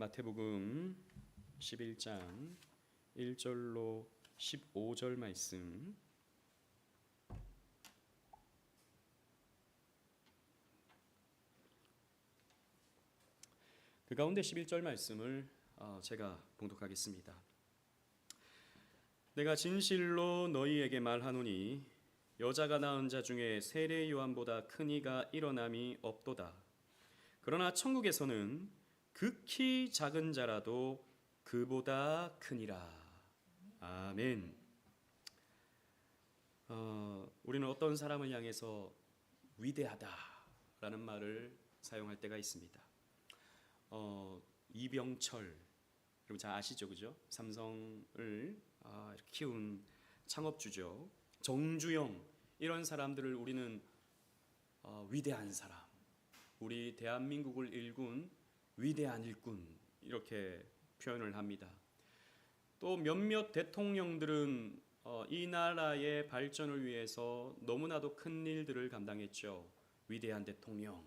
마태복음 11장 1절로 15절 말씀. 그 가운데 11절 말씀을 제가 봉독하겠습니다. 내가 진실로 너희에게 말하노니 여자가 낳은 자 중에 세례 요한보다 큰 이가 일어남이 없도다. 그러나 천국에서는 극히 작은 자라도 그보다 크니라. 아멘. 우리는 어떤 사람을 향해서 위대하다라는 말을 사용할 때가 있습니다. 이병철, 여러분 잘 아시죠, 그죠? 삼성을 이렇게 키운 창업주죠. 정주영, 이런 사람들을 우리는 위대한 사람, 우리 대한민국을 일군 위대한 일꾼, 이렇게 표현을 합니다. 또 몇몇 대통령들은 이 나라의 발전을 위해서 너무나도 큰 일들을 감당했죠. 위대한 대통령.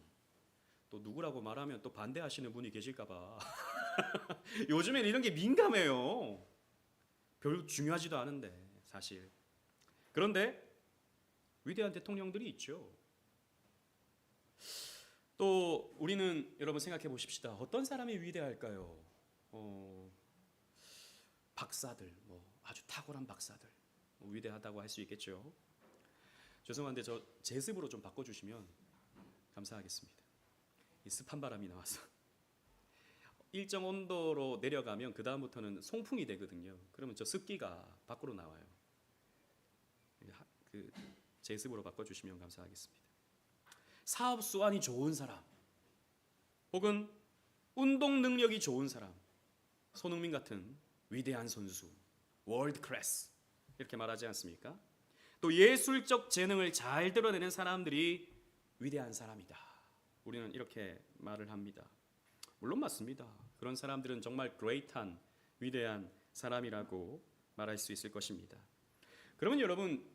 또 누구라고 말하면 또 반대하시는 분이 계실까봐 요즘엔 이런 게 민감해요. 별로 중요하지도 않은데 사실. 그런데 위대한 대통령들이 있죠. 또 우리는 여러분 생각해 보십시다. 어떤 사람이 위대할까요? 박사들, 아주 탁월한 박사들, 위대하다고 할 수 있겠죠. 죄송한데 저 제 습으로 좀 바꿔주시면 감사하겠습니다. 이 습한 바람이 나와서 일정 온도로 내려가면 그 다음부터는 송풍이 되거든요. 그러면 저 습기가 밖으로 나와요. 제 습으로 바꿔주시면 감사하겠습니다. 사업 수완이 좋은 사람, 혹은 운동 능력이 좋은 사람, 손흥민 같은 위대한 선수, 월드 클래스, 이렇게 말하지 않습니까? 또 예술적 재능을 잘 드러내는 사람들이 위대한 사람이다, 우리는 이렇게 말을 합니다. 물론 맞습니다. 그런 사람들은 정말 great한, 위대한 사람이라고 말할 수 있을 것입니다. 그러면 여러분,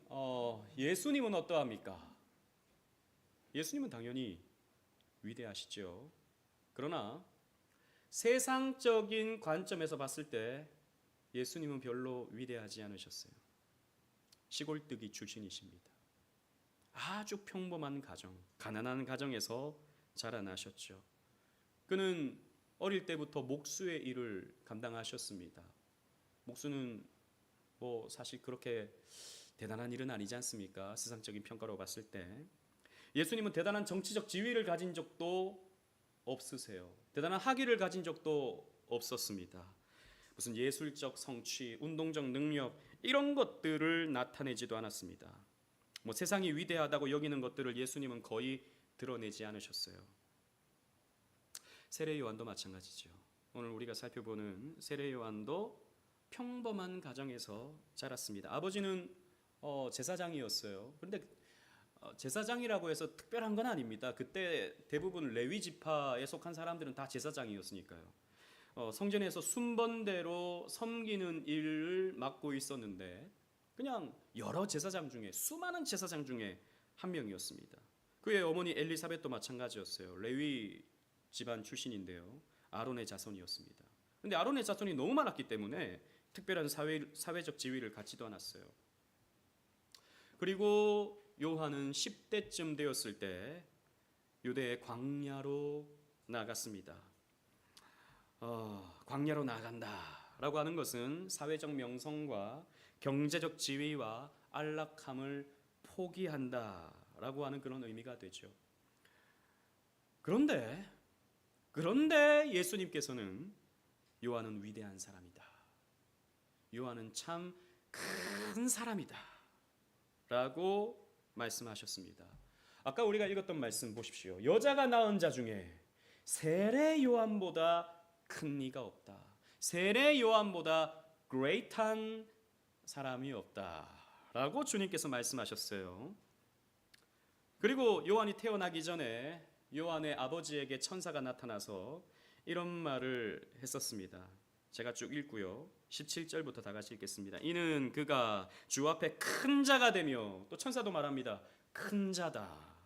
예수님은 어떠합니까? 예수님은 당연히 위대하시죠. 그러나 세상적인 관점에서 봤을 때 예수님은 별로 위대하지 않으셨어요. 시골뜨기 출신이십니다. 아주 평범한 가정, 가난한 가정에서 자라나셨죠. 그는 어릴 때부터 목수의 일을 감당하셨습니다. 목수는 사실 그렇게 대단한 일은 아니지 않습니까? 세상적인 평가로 봤을 때. 예수님은 대단한 정치적 지위를 가진 적도 없으세요. 대단한 학위를 가진 적도 없었습니다. 무슨 예술적 성취, 운동적 능력, 이런 것들을 나타내지도 않았습니다. 세상이 위대하다고 여기는 것들을 예수님은 거의 드러내지 않으셨어요. 세례 요한도 마찬가지죠. 오늘 우리가 살펴보는 세례 요한도 평범한 가정에서 자랐습니다. 아버지는 제사장이었어요. 그런데 제사장이라고 해서 특별한 건 아닙니다. 그때 대부분 레위 지파에 속한 사람들은 다 제사장이었으니까요. 성전에서 순번대로 섬기는 일을 맡고 있었는데 그냥 여러 제사장 중에, 수많은 제사장 중에 한 명이었습니다. 그의 어머니 엘리사벳도 마찬가지였어요. 레위 집안 출신인데요. 아론의 자손이었습니다. 그런데 아론의 자손이 너무 많았기 때문에 특별한 사회적 지위를 갖지도 않았어요. 그리고 요한은 10대쯤 되었을 때 유대의 광야로 나갔습니다. 광야로 나간다라고 하는 것은 사회적 명성과 경제적 지위와 안락함을 포기한다라고 하는 그런 의미가 되죠. 그런데 예수님께서는 요한은 위대한 사람이다, 요한은 참 큰 사람이다 라고 말씀하셨습니다. 아까 우리가 읽었던 말씀 보십시오. 여자가 낳은 자 중에 세례 요한보다 큰 이가 없다. 세례 요한보다 great한 사람이 없다 라고 주님께서 말씀하셨어요. 그리고 요한이 태어나기 전에 요한의 아버지에게 천사가 나타나서 이런 말을 했었습니다. 제가 쭉 읽고요. 17절부터 다 같이 읽겠습니다. 이는 그가 주 앞에 큰 자가 되며, 또 천사도 말합니다. 큰 자다.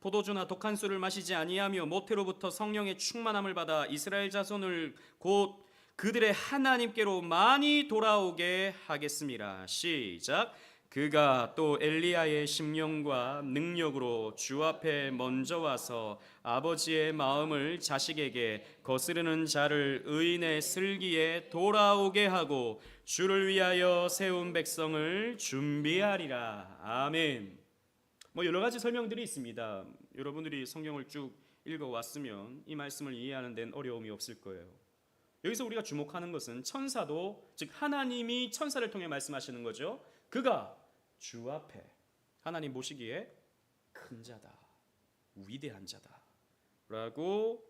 포도주나 독한 술을 마시지 아니하며 모태로부터 성령의 충만함을 받아 이스라엘 자손을 곧 그들의 하나님께로 많이 돌아오게 하겠습니다. 시작. 그가 또 엘리야의 심령과 능력으로 주 앞에 먼저 와서 아버지의 마음을 자식에게 거스르는 자를 의인의 슬기에 돌아오게 하고 주를 위하여 세운 백성을 준비하리라. 아멘. 여러 가지 설명들이 있습니다. 여러분들이 성경을 쭉 읽어왔으면 이 말씀을 이해하는 데는 어려움이 없을 거예요. 여기서 우리가 주목하는 것은 천사도, 즉 하나님이 천사를 통해 말씀하시는 거죠. 그가 주 앞에, 하나님 보시기에 큰 자다, 위대한 자다 라고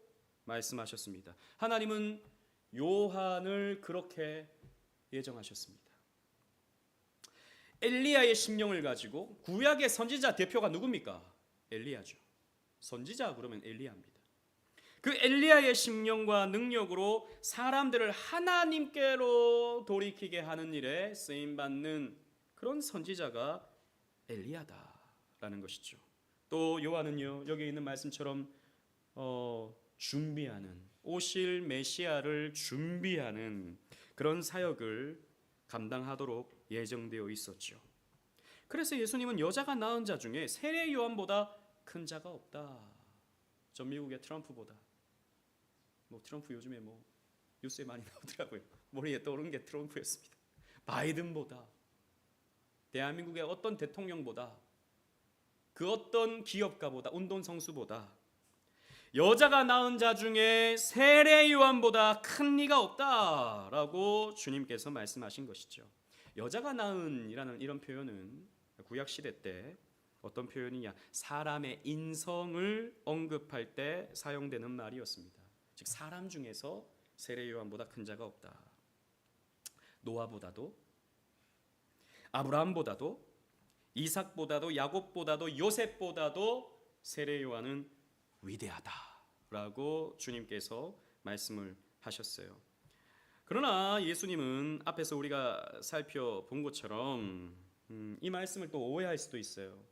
말씀하셨습니다. 하나님은 요한을 그렇게 예정하셨습니다. 엘리야의 심령을 가지고, 구약의 선지자 대표가 누굽니까? 엘리야죠. 선지자 그러면 엘리야입니다. 그 엘리야의 심령과 능력으로 사람들을 하나님께로 돌이키게 하는 일에 쓰임받는 그런 선지자가 엘리야다라는 것이죠. 또 요한은요, 여기 있는 말씀처럼 준비하는, 오실 메시아를 준비하는 그런 사역을 감당하도록 예정되어 있었죠. 그래서 예수님은 여자가 낳은 자 중에 세례 요한보다 큰 자가 없다. 전 미국의 트럼프보다, 트럼프 요즘에 뉴스에 많이 나오더라고요. 머리에 떠오른 게 트럼프였습니다. 바이든보다, 대한민국의 어떤 대통령보다, 그 어떤 기업가보다, 운동선수보다 여자가 낳은 자 중에 세례 요한보다 큰 이가 없다라고 주님께서 말씀하신 것이죠. 여자가 낳은이라는 이런 표현은 구약 시대 때 어떤 표현이냐, 사람의 인성을 언급할 때 사용되는 말이었습니다. 즉 사람 중에서 세례 요한보다 큰 자가 없다. 노아보다도, 아브라함보다도, 이삭보다도, 야곱보다도, 요셉보다도 세례 요한은 위대하다라고 주님께서 말씀을 하셨어요. 그러나 예수님은 앞에서 우리가 살펴본 것처럼 이 말씀을 또 오해할 수도 있어요.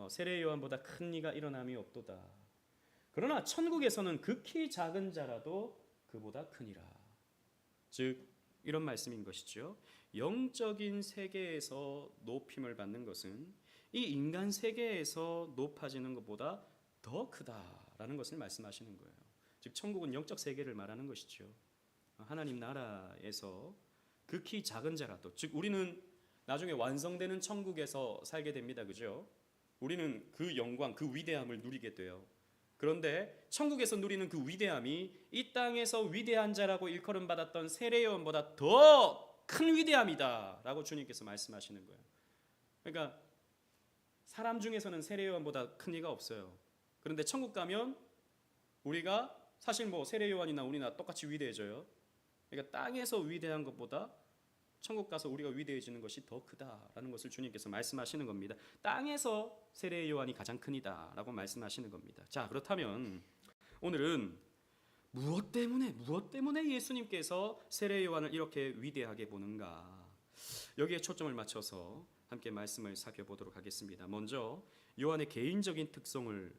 세례 요한보다 큰 이가 일어남이 없도다. 그러나 천국에서는 극히 작은 자라도 그보다 크니라. 즉 이런 말씀인 것이죠. 영적인 세계에서 높임을 받는 것은 이 인간 세계에서 높아지는 것보다 더 크다라는 것을 말씀하시는 거예요. 즉 천국은 영적 세계를 말하는 것이죠. 하나님 나라에서 극히 작은 자라도, 즉 우리는 나중에 완성되는 천국에서 살게 됩니다. 그죠? 우리는 그 영광, 그 위대함을 누리게 돼요. 그런데 천국에서 누리는 그 위대함이 이 땅에서 위대한 자라고 일컬음 받았던 세례 요한보다 더 큰 위대함이다 라고 주님께서 말씀하시는 거예요. 그러니까 사람 중에서는 세례 요한보다 큰 이가 없어요. 그런데 천국 가면 우리가 사실 세례 요한이나 우리나 똑같이 위대해져요. 그러니까 땅에서 위대한 것보다 천국 가서 우리가 위대해지는 것이 더 크다라는 것을 주님께서 말씀하시는 겁니다. 땅에서 세례 요한이 가장 크니다라고 말씀하시는 겁니다. 자, 그렇다면 오늘은 무엇 때문에 예수님께서 세례 요한을 이렇게 위대하게 보는가? 여기에 초점을 맞춰서 함께 말씀을 살펴보도록 하겠습니다. 먼저 요한의 개인적인 특성을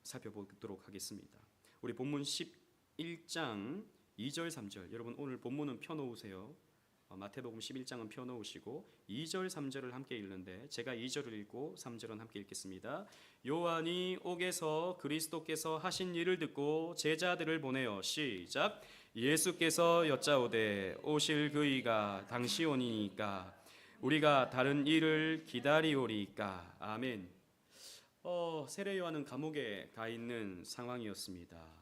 살펴보도록 하겠습니다. 우리 본문 11장 2절 3절, 여러분 오늘 본문은 펴놓으세요. 마태복음 11장은 펴놓으시고 2절 3절을 함께 읽는데 제가 2절을 읽고 3절은 함께 읽겠습니다. 요한이 옥에서 그리스도께서 하신 일을 듣고 제자들을 보내어 시작. 예수께서 여짜오되 오실 그이가 당시 오니니까 우리가 다른 일을 기다리오리까. 아멘. 세례 요한은 감옥에 가 있는 상황이었습니다.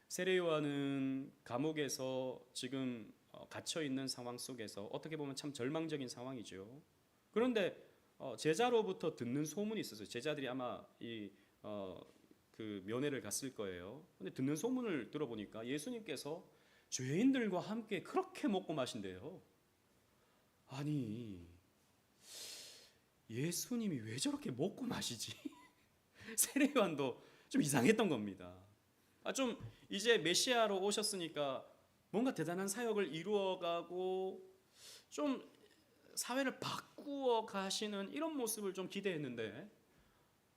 세례 요한은 감옥에서 지금 갇혀 있는 상황 속에서 어떻게 보면 참 절망적인 상황이죠. 그런데 제자로부터 듣는 소문이 있었어요. 제자들이 아마 그 면회를 갔을 거예요. 근데 듣는 소문을 들어보니까 예수님께서 죄인들과 함께 그렇게 먹고 마신대요. 아니, 예수님이 왜 저렇게 먹고 마시지? 세례 요한도 좀 이상했던 겁니다. 좀 이제 메시아로 오셨으니까 뭔가 대단한 사역을 이루어가고 좀 사회를 바꾸어 가시는 이런 모습을 좀 기대했는데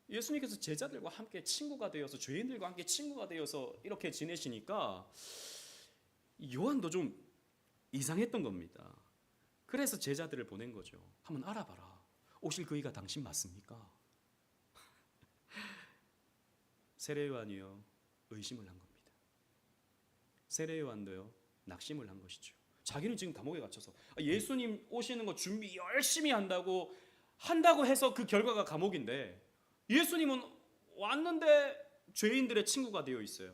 예수님께서 제자들과 함께 친구가 되어서 죄인들과 함께 친구가 되어서 이렇게 지내시니까 요한도 좀 이상했던 겁니다. 그래서 제자들을 보낸 거죠. 한번 알아봐라. 오실 그이가 당신 맞습니까? 세례 요한이요 의심을 한 겁니다. 세례 요한도요 낙심을 한 것이죠. 자기는 지금 감옥에 갇혀서 예수님 오시는 거 준비 열심히 한다고 해서 그 결과가 감옥인데, 예수님은 왔는데 죄인들의 친구가 되어 있어요.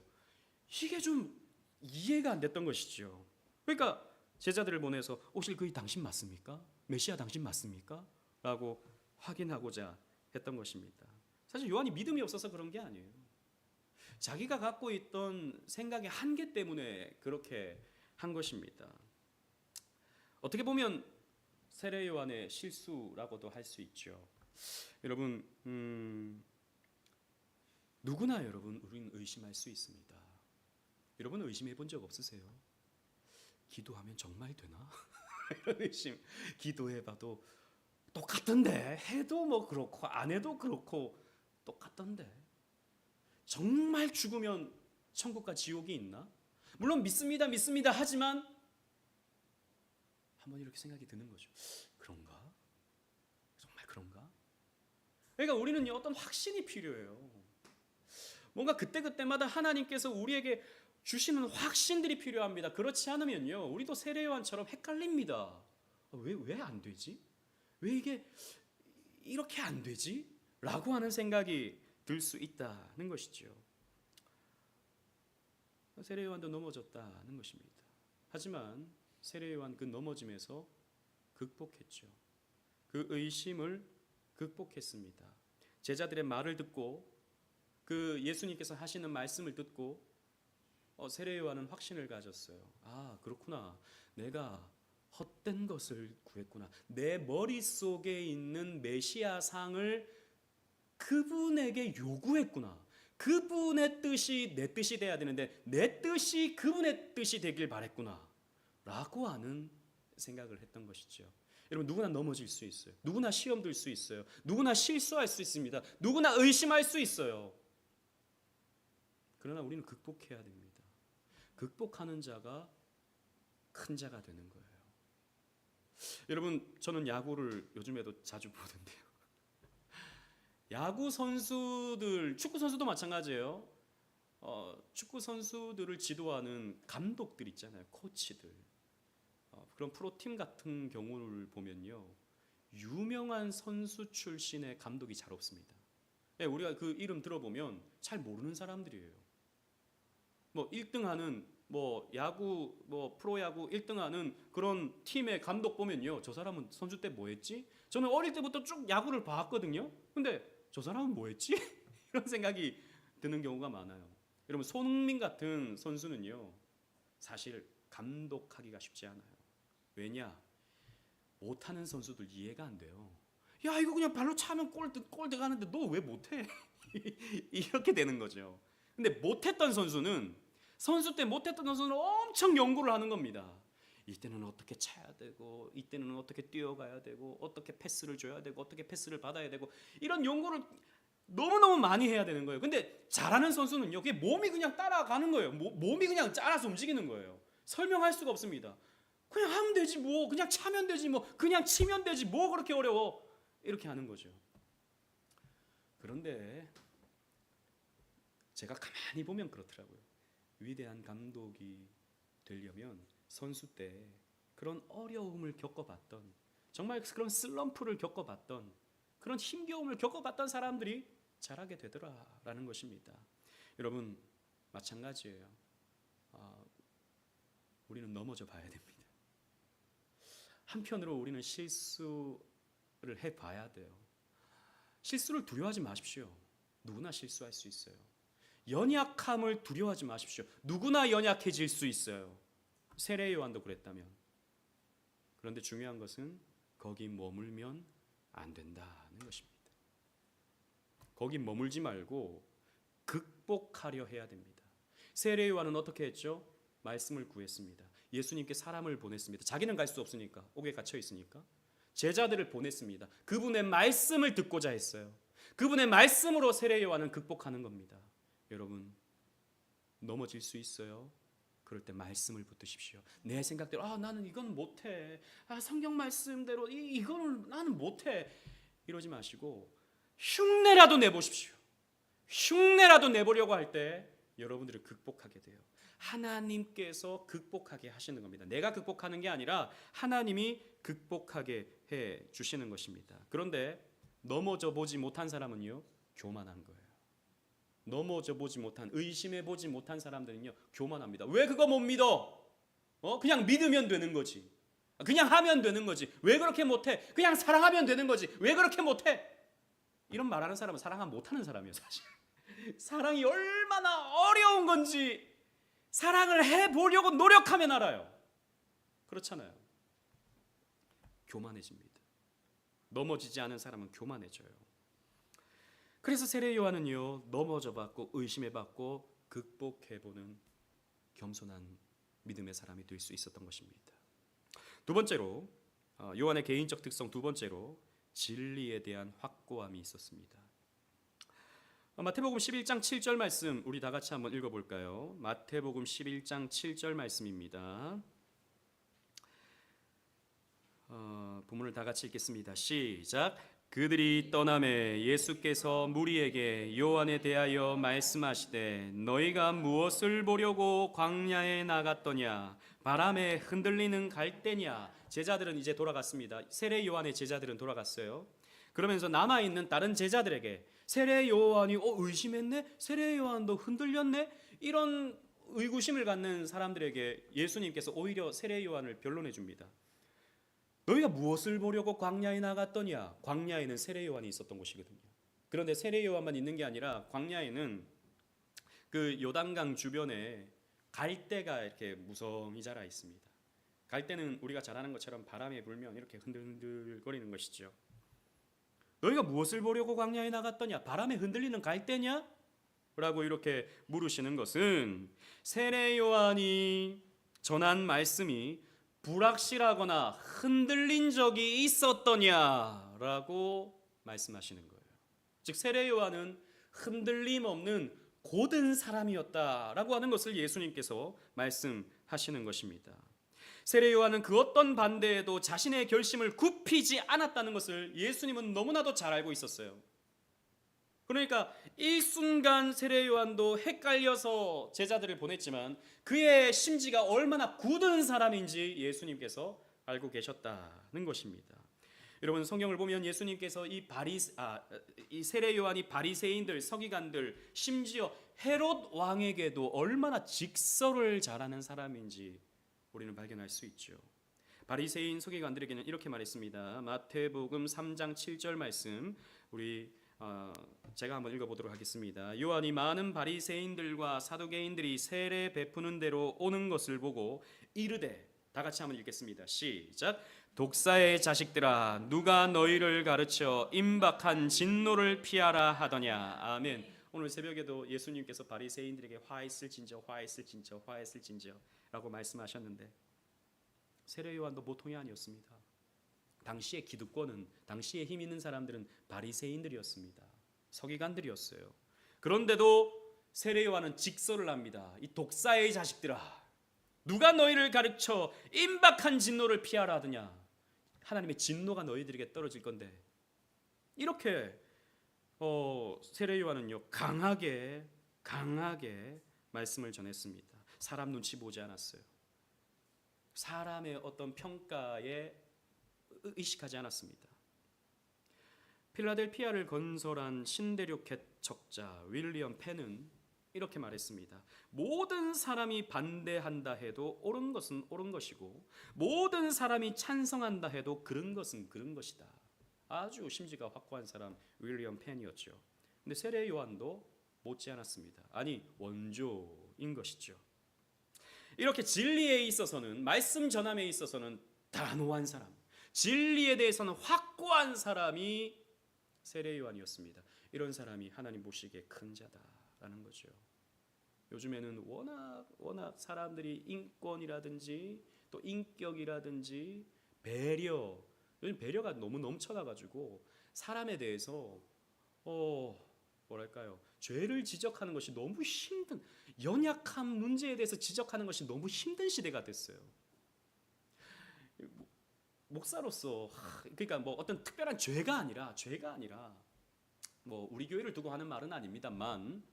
이게 좀 이해가 안 됐던 것이죠. 그러니까 제자들을 보내서 오실 그이 당신 맞습니까? 메시아 당신 맞습니까? 라고 확인하고자 했던 것입니다. 사실 요한이 믿음이 없어서 그런 게 아니에요. 자기가 갖고 있던 생각의 한계 때문에 그렇게 한 것입니다. 어떻게 보면 세례 요한의 실수라고도 할 수 있죠. 여러분, 누구나 여러분 우리는 의심할 수 있습니다. 여러분 의심해 본 적 없으세요? 기도하면 정말 되나? 이런 의심. 기도해봐도 똑같던데, 해도 뭐 그렇고 안 해도 그렇고 똑같던데, 정말 죽으면 천국과 지옥이 있나? 물론 믿습니다 하지만 한번 이렇게 생각이 드는 거죠. 그런가? 정말 그런가? 그러니까 우리는 어떤 확신이 필요해요. 뭔가 그때그때마다 하나님께서 우리에게 주시는 확신들이 필요합니다. 그렇지 않으면요 우리도 세례 요한처럼 헷갈립니다. 왜 안 되지? 왜 이게 이렇게 안 되지? 라고 하는 생각이 들 수 있다는 것이죠. 세례 요한도 넘어졌다는 것입니다. 하지만 세례 요한 그 넘어짐에서 극복했죠. 그 의심을 극복했습니다. 제자들의 말을 듣고 그 예수님께서 하시는 말씀을 듣고 세례 요한은 확신을 가졌어요. 아, 그렇구나. 내가 헛된 것을 구했구나. 내 머릿속에 있는 메시아상을 그분에게 요구했구나. 그분의 뜻이 내 뜻이 돼야 되는데 내 뜻이 그분의 뜻이 되길 바랬구나 라고 하는 생각을 했던 것이죠. 여러분, 누구나 넘어질 수 있어요. 누구나 시험 들 수 있어요. 누구나 실수할 수 있습니다. 누구나 의심할 수 있어요. 그러나 우리는 극복해야 됩니다. 극복하는 자가 큰 자가 되는 거예요. 여러분, 저는 야구를 요즘에도 자주 보는데요. 야구 선수들, 축구 선수도 마찬가지예요. 축구 선수들을 지도하는 감독들 있잖아요. 코치들. 그런 프로팀 같은 경우를 보면요, 유명한 선수 출신의 감독이 잘 없습니다. 우리가 그 이름 들어보면 잘 모르는 사람들이에요. 뭐 1등하는 야구 프로야구 1등하는 그런 팀의 감독 보면요, 저 사람은 선수 때 뭐 했지? 저는 어릴 때부터 쭉 야구를 봤거든요. 근데 저 사람은 뭐 했지? 이런 생각이 드는 경우가 많아요. 여러분, 손흥민 같은 선수는요 사실 감독하기가 쉽지 않아요. 왜냐? 못하는 선수들 이해가 안 돼요. 야, 이거 그냥 발로 차면 골 들어가는데 너 왜 못해? 이렇게 되는 거죠. 근데 못했던 선수는, 선수 때 못했던 선수는 엄청 연구를 하는 겁니다. 이때는 어떻게 차야 되고, 이때는 어떻게 뛰어가야 되고, 어떻게 패스를 줘야 되고, 어떻게 패스를 받아야 되고, 이런 연구를 너무너무 많이 해야 되는 거예요. 근데 잘하는 선수는요, 그게 몸이 그냥 따라가는 거예요. 몸이 그냥 따라서 움직이는 거예요. 설명할 수가 없습니다. 그냥 하면 되지 뭐, 그냥 차면 되지 뭐, 그냥 치면 되지 뭐 그렇게 어려워, 이렇게 하는 거죠. 그런데 제가 가만히 보면 그렇더라고요. 위대한 감독이 되려면 선수 때 그런 어려움을 겪어봤던, 정말 그런 슬럼프를 겪어봤던, 그런 힘겨움을 겪어봤던 사람들이 잘하게 되더라라는 것입니다. 여러분, 마찬가지예요. 우리는 넘어져 봐야 됩니다. 한편으로 우리는 실수를 해봐야 돼요. 실수를 두려워하지 마십시오. 누구나 실수할 수 있어요. 연약함을 두려워하지 마십시오. 누구나 연약해질 수 있어요. 세례 요한도 그랬다면. 그런데 중요한 것은 거기 머물면 안 된다는 것입니다. 거기 머물지 말고 극복하려 해야 됩니다. 세례 요한은 어떻게 했죠? 말씀을 구했습니다. 예수님께 사람을 보냈습니다. 자기는 갈 수 없으니까, 옥에 갇혀 있으니까 제자들을 보냈습니다. 그분의 말씀을 듣고자 했어요. 그분의 말씀으로 세례 요한은 극복하는 겁니다. 여러분, 넘어질 수 있어요. 그럴 때 말씀을 붙드십시오. 내 생각대로 나는 이건 못해. 성경 말씀대로 이거는 나는 못해. 이러지 마시고 흉내라도 내보십시오. 흉내라도 내보려고 할 때 여러분들이 극복하게 돼요. 하나님께서 극복하게 하시는 겁니다. 내가 극복하는 게 아니라 하나님이 극복하게 해 주시는 것입니다. 그런데 넘어져 보지 못한 사람은요, 교만한 거예요. 넘어져 보지 못한, 의심해 보지 못한 사람들은요, 교만합니다. 왜 그거 못 믿어? 그냥 믿으면 되는 거지. 그냥 하면 되는 거지. 왜 그렇게 못해? 그냥 사랑하면 되는 거지. 왜 그렇게 못해? 이런 말하는 사람은 사랑하면 못하는 사람이에요, 사실. 사랑이 얼마나 어려운 건지 사랑을 해보려고 노력하면 알아요. 그렇잖아요. 교만해집니다. 넘어지지 않은 사람은 교만해져요. 그래서 세례 요한은요, 넘어져봤고 의심해봤고 극복해보는 겸손한 믿음의 사람이 될 수 있었던 것입니다. 두 번째로, 요한의 개인적 특성 두 번째로 진리에 대한 확고함이 있었습니다. 마태복음 11장 7절 말씀 우리 다 같이 한번 읽어볼까요? 마태복음 11장 7절 말씀입니다. 본문을 다 같이 읽겠습니다. 시작. 그들이 떠나매 예수께서 무리에게 요한에 대하여 말씀하시되 너희가 무엇을 보려고 광야에 나갔더냐? 바람에 흔들리는 갈대냐? 제자들은 이제 돌아갔습니다. 세례 요한의 제자들은 돌아갔어요. 그러면서 남아있는 다른 제자들에게 세례 요한이 의심했네? 세례 요한도 흔들렸네? 이런 의구심을 갖는 사람들에게 예수님께서 오히려 세례 요한을 변론해 줍니다. 너희가 무엇을 보려고 광야에 나갔더냐? 광야에는 세례 요한이 있었던 곳이거든요. 그런데 세례 요한만 있는 게 아니라 광야에는 그 요단강 주변에 갈대가 이렇게 무성히 자라 있습니다. 갈대는 우리가 잘 아는 것처럼 바람에 불면 이렇게 흔들흔들거리는 것이죠. 너희가 무엇을 보려고 광야에 나갔더냐? 바람에 흔들리는 갈대냐? 라고 이렇게 물으시는 것은 세례 요한이 전한 말씀이 불확실하거나 흔들린 적이 있었더냐라고 말씀하시는 거예요. 즉 세례 요한은 흔들림 없는 고든 사람이었다라고 하는 것을 예수님께서 말씀하시는 것입니다. 세례 요한은 그 어떤 반대에도 자신의 결심을 굽히지 않았다는 것을 예수님은 너무나도 잘 알고 있었어요. 그러니까 일순간 세례 요한도 헷갈려서 제자들을 보냈지만 그의 심지가 얼마나 굳은 사람인지 예수님께서 알고 계셨다는 것입니다. 여러분, 성경을 보면 예수님께서 이 세례 요한이 바리새인들, 서기관들, 심지어 헤롯 왕에게도 얼마나 직설을 잘하는 사람인지 우리는 발견할 수 있죠. 바리새인 서기관들에게는 이렇게 말했습니다. 마태복음 3장 7절 말씀 제가 한번 읽어보도록 하겠습니다. 요한이 많은 바리새인들과 사두개인들이 세례 베푸는 대로 오는 것을 보고 이르되, 다 같이 한번 읽겠습니다. 시작. 독사의 자식들아, 누가 너희를 가르쳐 임박한 진노를 피하라 하더냐. 아멘. 오늘 새벽에도 예수님께서 바리새인들에게 화했을진저 라고 말씀하셨는데 세례 요한도 보통이 아니었습니다. 당시의 기득권은, 당시에 힘 있는 사람들은 바리새인들이었습니다. 서기관들이었어요. 그런데도 세례 요한은 직설을 합니다. 이 독사의 자식들아, 누가 너희를 가르쳐 임박한 진노를 피하라 하더냐. 하나님의 진노가 너희들에게 떨어질 건데, 이렇게 세례 요한은요 강하게 말씀을 전했습니다. 사람 눈치 보지 않았어요. 사람의 어떤 평가에 의식하지 않았습니다. 필라델피아를 건설한 신대륙 개척자 윌리엄 펜은 이렇게 말했습니다. 모든 사람이 반대한다 해도 옳은 것은 옳은 것이고 모든 사람이 찬성한다 해도 그른 것은 그른 것이다. 아주 심지가 확고한 사람 윌리엄 펜이었죠. 근데 세례 요한도 못지않았습니다. 아니, 원조인 것이죠. 이렇게 진리에 있어서는, 말씀 전함에 있어서는 단호한 사람, 진리에 대해서는 확고한 사람이 세례 요한이었습니다. 이런 사람이 하나님 보시기에 큰 자다라는 거죠. 요즘에는 워낙 사람들이 인권이라든지 또 인격이라든지 배려, 요즘 배려가 너무 넘쳐나가지고 사람에 대해서 뭐랄까요? 죄를 지적하는 것이 너무 힘든, 연약한 문제에 대해서 지적하는 것이 너무 힘든 시대가 됐어요. 목사로서 그러니까 뭐 어떤 특별한 죄가 아니라 뭐 우리 교회를 두고 하는 말은 아닙니다만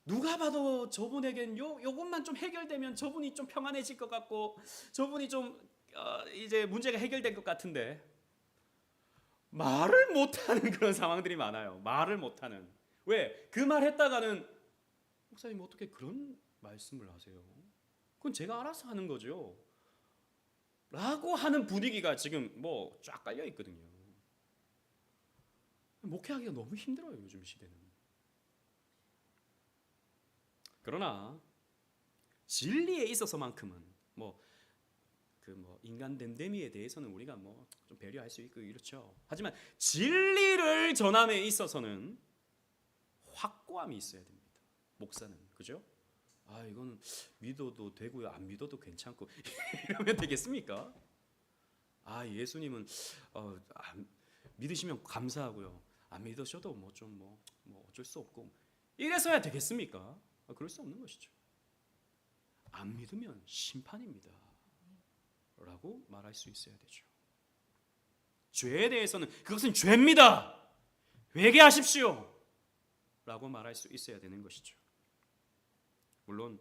누가 봐도 저분에겐 요것만 좀 해결되면 저분이 좀 평안해질 것 같고 저분이 좀 이제 문제가 해결될 것 같은데 말을 못하는 그런 상황들이 많아요. 말을 못하는. 왜? 그 말 했다가는 목사님 어떻게 그런 말씀을 하세요? 그건 제가 알아서 하는 거죠. 라고 하는 분위기가 지금 뭐 쫙 깔려 있거든요. 목회하기가 너무 힘들어요, 요즘 시대는. 그러나 진리에 있어서만큼은 인간 됨됨이에 대해서는 우리가 뭐 좀 배려할 수 있고 이렇죠. 하지만 진리를 전함에 있어서는 확고함이 있어야 됩니다. 목사는 그죠? 이거는 믿어도 되고요, 안 믿어도 괜찮고 이러면 되겠습니까? 예수님은 믿으시면 감사하고요, 안 믿으셔도 뭐 어쩔 수 없고 이래서야 되겠습니까? 그럴 수 없는 것이죠. 안 믿으면 심판입니다 라고 말할 수 있어야 되죠. 죄에 대해서는 그것은 죄입니다, 회개하십시오 라고 말할 수 있어야 되는 것이죠. 물론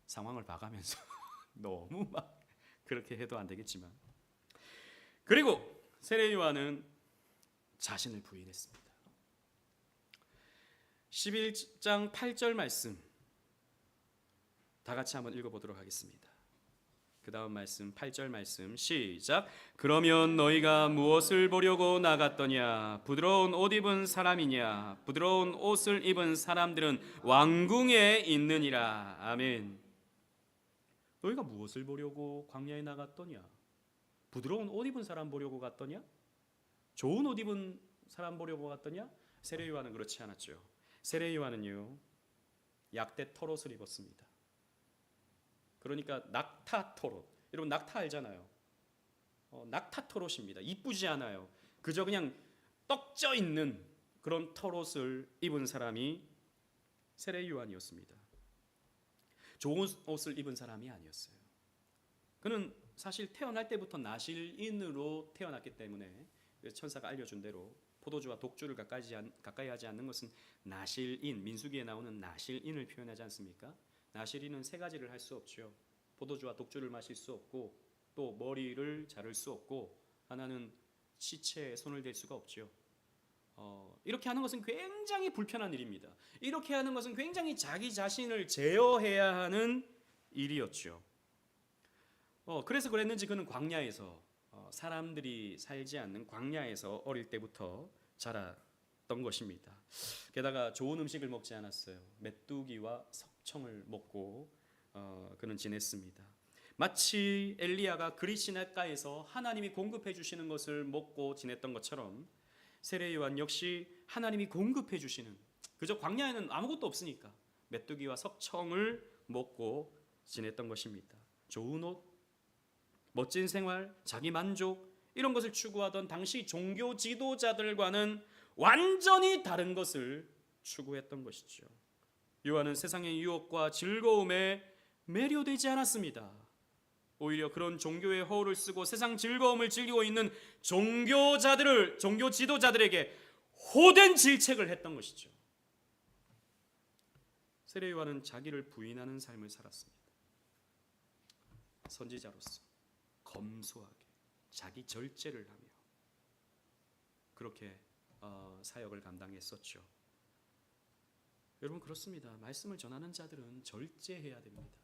상황을 봐가면서 너무 막 그렇게 해도 안 되겠지만. 그리고 세례 요한은 자신을 부인했습니다. 11장 8절 말씀 다 같이 한번 읽어보도록 하겠습니다. 그 다음 말씀 8절 말씀 시작. 그러면 너희가 무엇을 보려고 나갔더냐? 부드러운 옷 입은 사람이냐? 부드러운 옷을 입은 사람들은 왕궁에 있느니라. 아멘. 너희가 무엇을 보려고 광야에 나갔더냐? 부드러운 옷 입은 사람 보려고 갔더냐? 좋은 옷 입은 사람 보려고 갔더냐? 세례 요한은 그렇지 않았죠. 세례 요한은요, 약대 털옷을 입었습니다. 그러니까 낙타 털옷. 여러분 낙타 알잖아요. 낙타 털옷입니다. 이쁘지 않아요. 그저 그냥 떡져 있는 그런 털옷을 입은 사람이 세례 요한이었습니다. 좋은 옷을 입은 사람이 아니었어요. 그는 사실 태어날 때부터 나실인으로 태어났기 때문에 천사가 알려준 대로 포도주와 독주를 가까이 하지 않는 것은 나실인, 민수기에 나오는 나실인을 표현하지 않습니까? 나실인은 세 가지를 할 수 없죠. 포도주와 독주를 마실 수 없고, 또 머리를 자를 수 없고, 하나는 시체에 손을 댈 수가 없죠. 이렇게 하는 것은 굉장히 불편한 일입니다. 이렇게 하는 것은 굉장히 자기 자신을 제어해야 하는 일이었죠. 그래서 그랬는지 그는 광야에서 사람들이 살지 않는 광야에서 어릴 때부터 자랐던 것입니다. 게다가 좋은 음식을 먹지 않았어요. 메뚜기와 석청을 먹고 그는 지냈습니다. 마치 엘리야가 그릿시냇가에서 하나님이 공급해 주시는 것을 먹고 지냈던 것처럼 세례 요한 역시 하나님이 공급해 주시는, 그저 광야에는 아무것도 없으니까 메뚜기와 석청을 먹고 지냈던 것입니다. 좋은 옷, 멋진 생활, 자기 만족, 이런 것을 추구하던 당시 종교 지도자들과는 완전히 다른 것을 추구했던 것이죠. 요한은 세상의 유혹과 즐거움에 매료되지 않았습니다. 오히려 그런 종교의 허울을 쓰고 세상 즐거움을 즐기고 있는 종교 지도자들에게 호된 질책을 했던 것이죠. 세례 요한은 자기를 부인하는 삶을 살았습니다. 선지자로서 검소하게 자기 절제를 하며 그렇게 사역을 감당했었죠. 여러분 그렇습니다. 말씀을 전하는 자들은 절제해야 됩니다.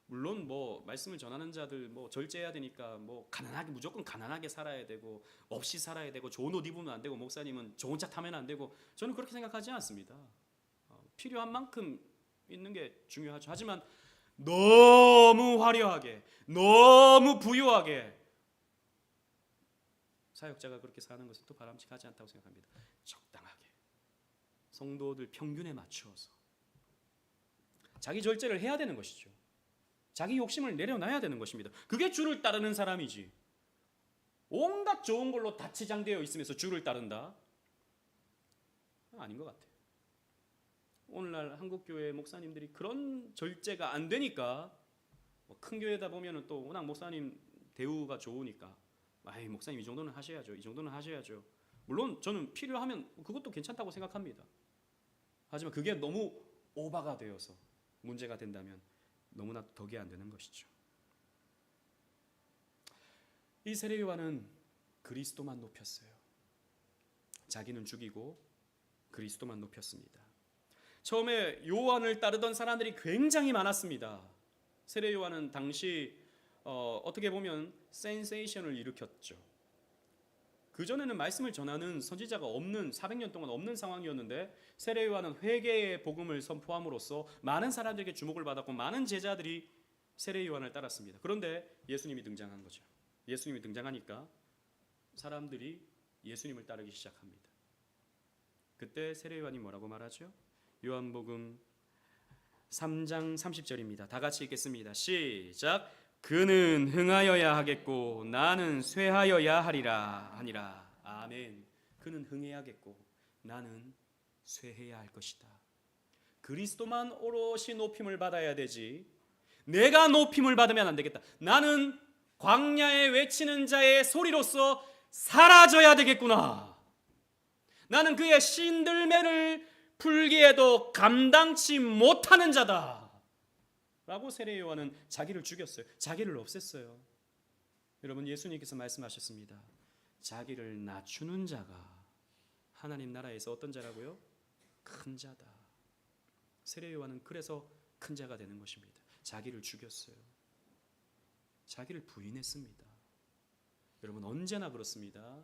물론 말씀을 전하는 자들 절제해야 되니까 가난하게, 무조건 가난하게 살아야 되고 없이 살아야 되고 좋은 옷 입으면 안 되고 목사님은 좋은 차 타면 안 되고, 저는 그렇게 생각하지 않습니다. 필요한 만큼 있는 게 중요하죠. 하지만 너무 화려하게, 너무 부유하게 사역자가 그렇게 사는 것은 또 바람직하지 않다고 생각합니다. 적당하게 성도들 평균에 맞추어서 자기 절제를 해야 되는 것이죠. 자기 욕심을 내려놔야 되는 것입니다. 그게 주를 따르는 사람이지. 온갖 좋은 걸로 다 치장되어 있으면서 주를 따른다? 아닌 것 같아요. 오늘날 한국교회 목사님들이 그런 절제가 안 되니까 큰 교회다 보면은 또 워낙 목사님 대우가 좋으니까 목사님 이 정도는 하셔야죠. 이 정도는 하셔야죠. 물론 저는 필요하면 그것도 괜찮다고 생각합니다. 하지만 그게 너무 오바가 되어서 문제가 된다면 너무나 덕이 안 되는 것이죠. 이 세례 요한은 그리스도만 높였어요. 자기는 죽이고 그리스도만 높였습니다. 처음에 요한을 따르던 사람들이 굉장히 많았습니다. 세례 요한은 당시 어떻게 보면 센세이션을 일으켰죠. 그전에는 말씀을 전하는 선지자가 없는 400년 동안 없는 상황이었는데 세례 요한은 회개의 복음을 선포함으로써 많은 사람들에게 주목을 받았고 많은 제자들이 세례 요한을 따랐습니다. 그런데 예수님이 등장한 거죠. 예수님이 등장하니까 사람들이 예수님을 따르기 시작합니다. 그때 세례 요한이 뭐라고 말하죠? 요한복음 3장 30절입니다. 다 같이 읽겠습니다. 시작. 그는 흥하여야 하겠고 나는 쇠하여야 하리라 하니라. 아멘. 그는 흥해야겠고 나는 쇠해야 할 것이다. 그리스도만 오롯이 높임을 받아야 되지 내가 높임을 받으면 안 되겠다. 나는 광야에 외치는 자의 소리로서 사라져야 되겠구나. 나는 그의 신들매를 풀기에도 감당치 못하는 자다 라고 세례 요한은 자기를 죽였어요. 자기를 없앴어요. 여러분, 예수님께서 말씀하셨습니다. 자기를 낮추는 자가 하나님 나라에서 어떤 자라고요? 큰 자다. 세례 요한은 그래서 큰 자가 되는 것입니다. 자기를 죽였어요. 자기를 부인했습니다. 여러분, 언제나 그렇습니다.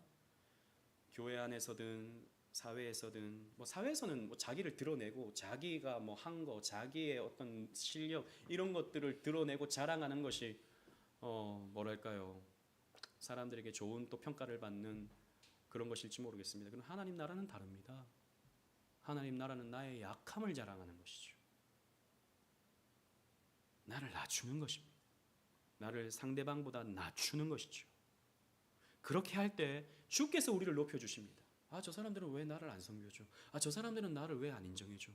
교회 안에서든 사회에서든 사회에서는 자기를 드러내고 자기가 한 거, 자기의 어떤 실력 이런 것들을 드러내고 자랑하는 것이 뭐랄까요? 사람들에게 좋은 또 평가를 받는 그런 것일지 모르겠습니다. 그러나 하나님 나라는 다릅니다. 하나님 나라는 나의 약함을 자랑하는 것이죠. 나를 낮추는 것입니다. 나를 상대방보다 낮추는 것이죠. 그렇게 할 때 주께서 우리를 높여주십니다. 저 사람들은 왜 나를 안 섬겨줘? 저 사람들은 나를 왜 안 인정해줘?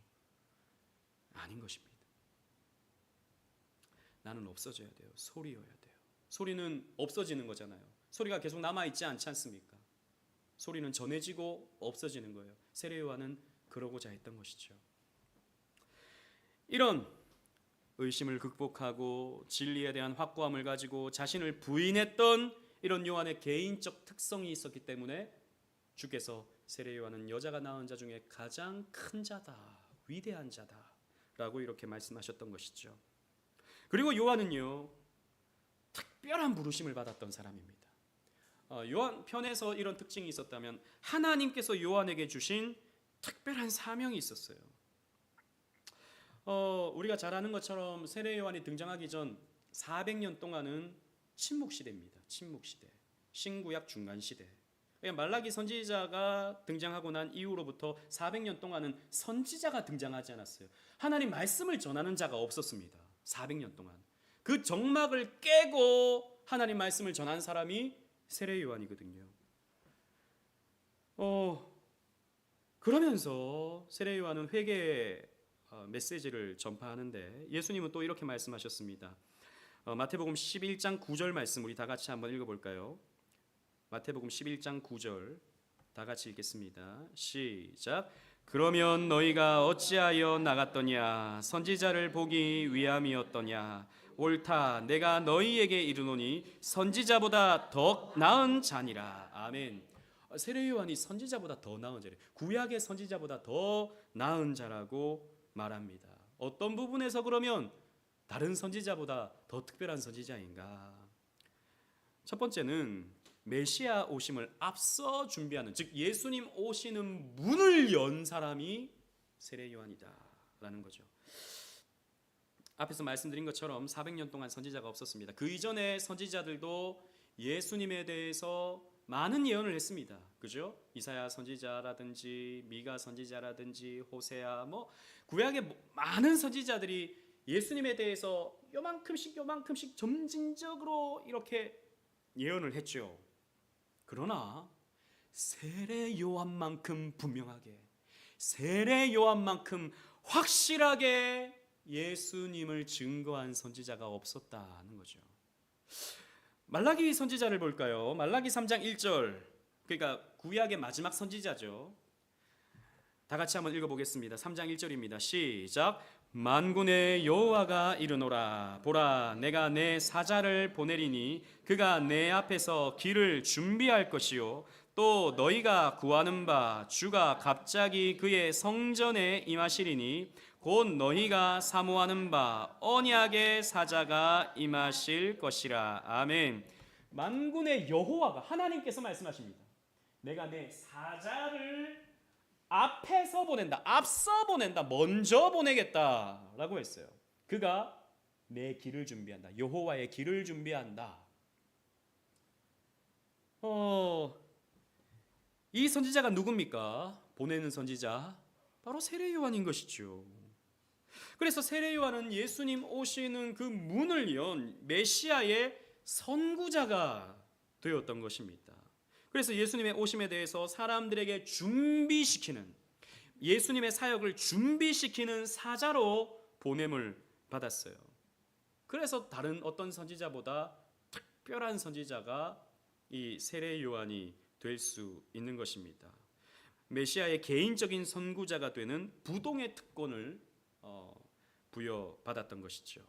아닌 것입니다. 나는 없어져야 돼요. 소리여야 돼요. 소리는 없어지는 거잖아요. 소리가 계속 남아있지 않지 않습니까? 소리는 전해지고 없어지는 거예요. 세례 요한은 그러고자 했던 것이죠. 이런 의심을 극복하고 진리에 대한 확고함을 가지고 자신을 부인했던 이런 요한의 개인적 특성이 있었기 때문에 주께서 세례 요한은 여자가 낳은 자 중에 가장 큰 자다, 위대한 자다라고 이렇게 말씀하셨던 것이죠. 그리고 요한은요, 특별한 부르심을 받았던 사람입니다. 요한 편에서 이런 특징이 있었다면 하나님께서 요한에게 주신 특별한 사명이 있었어요. 우리가 잘 아는 것처럼 세례 요한이 등장하기 전 400년 동안은 침묵 시대입니다. 침묵 시대, 신구약 중간 시대. 말라기 선지자가 등장하고 난 이후로부터 400년 동안은 선지자가 등장하지 않았어요. 하나님 말씀을 전하는 자가 없었습니다. 400년 동안 그 정막을 깨고 하나님 말씀을 전한 사람이 세례 요한이거든요. 그러면서 세례 요한은 회개의 메시지를 전파하는데 예수님은 또 이렇게 말씀하셨습니다. 마태복음 11장 9절 말씀 우리 다 같이 한번 읽어볼까요? 마태복음 11장 9절 다 같이 읽겠습니다. 시작. 그러면 너희가 어찌하여 나갔더냐? 선지자를 보기 위함이었더냐? 옳다. 내가 너희에게 이르노니 선지자보다 더 나은 자니라. 아멘. 세례 요한이 선지자보다 더 나은 자래. 구약의 선지자보다 더 나은 자라고 말합니다. 어떤 부분에서 그러면 다른 선지자보다 더 특별한 선지자인가? 첫 번째는 메시아 오심을 앞서 준비하는, 즉 예수님 오시는 문을 연 사람이 세례 요한이다라는 거죠. 앞에서 말씀드린 것처럼 400년 동안 선지자가 없었습니다. 그 이전에 선지자들도 예수님에 대해서 많은 예언을 했습니다. 그죠? 이사야 선지자라든지 미가 선지자라든지 호세아 구약의 많은 선지자들이 예수님에 대해서 요만큼씩 점진적으로 이렇게 예언을 했죠. 그러나 세례 요한만큼 분명하게, 세례 요한만큼 확실하게 예수님을 증거한 선지자가 없었다는 거죠. 말라기 선지자를 볼까요? 말라기 3장 1절, 그러니까 구약의 마지막 선지자죠. 다 같이 한번 읽어보겠습니다. 3장 1절입니다. 시작. 만군의 여호와가 이르노라. 보라, 내가 내 사자를 보내리니 그가 내 앞에서 길을 준비할 것이요, 또 너희가 구하는 바 주가 갑자기 그의 성전에 임하시리니 곧 너희가 사모하는 바 언약의 사자가 임하실 것이라. 아멘. 만군의 여호와가, 하나님께서 말씀하십니다. 내가 내 사자를 앞에서 보낸다, 앞서 보낸다, 먼저 보내겠다라고 했어요. 그가 내 길을 준비한다, 여호와의 길을 준비한다. 이 선지자가 누굽니까? 보내는 선지자, 바로 세례 요한인 것이죠. 그래서 세례 요한은 예수님 오시는 그 문을 연 메시아의 선구자가 되었던 것입니다. 그래서 예수님의 오심에 대해서 사람들에게 준비시키는, 예수님의 사역을 준비시키는 사자로 보냄을 받았어요. 그래서 다른 어떤 선지자보다 특별한 선지자가 이 세례 요한이 될 수 있는 것입니다. 메시아의 개인적인 선구자가 되는 부동의 특권을 부여받았던 것이죠.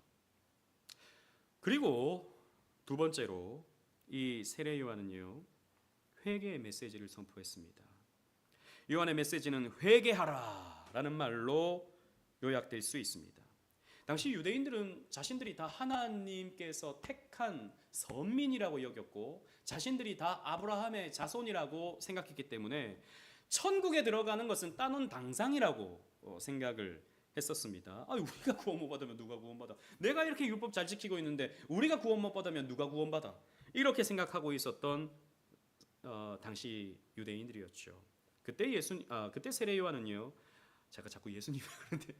그리고 두 번째로 이 세례 요한은요, 회개의 메시지를 선포했습니다. 요한의 메시지는 회개하라라는 말로 요약될 수 있습니다. 당시 유대인들은 자신들이 다 하나님께서 택한 선민이라고 여겼고 자신들이 다 아브라함의 자손이라고 생각했기 때문에 천국에 들어가는 것은 따놓은 당상이라고 생각을 했었습니다. 우리가 구원 못 받으면 누가 구원 받아? 내가 이렇게 율법 잘 지키고 있는데 우리가 구원 못 받으면 누가 구원 받아? 이렇게 생각하고 있었던 당시 유대인들이었죠. 그때 세례 요한은요, 제가 자꾸 예수님 그러는데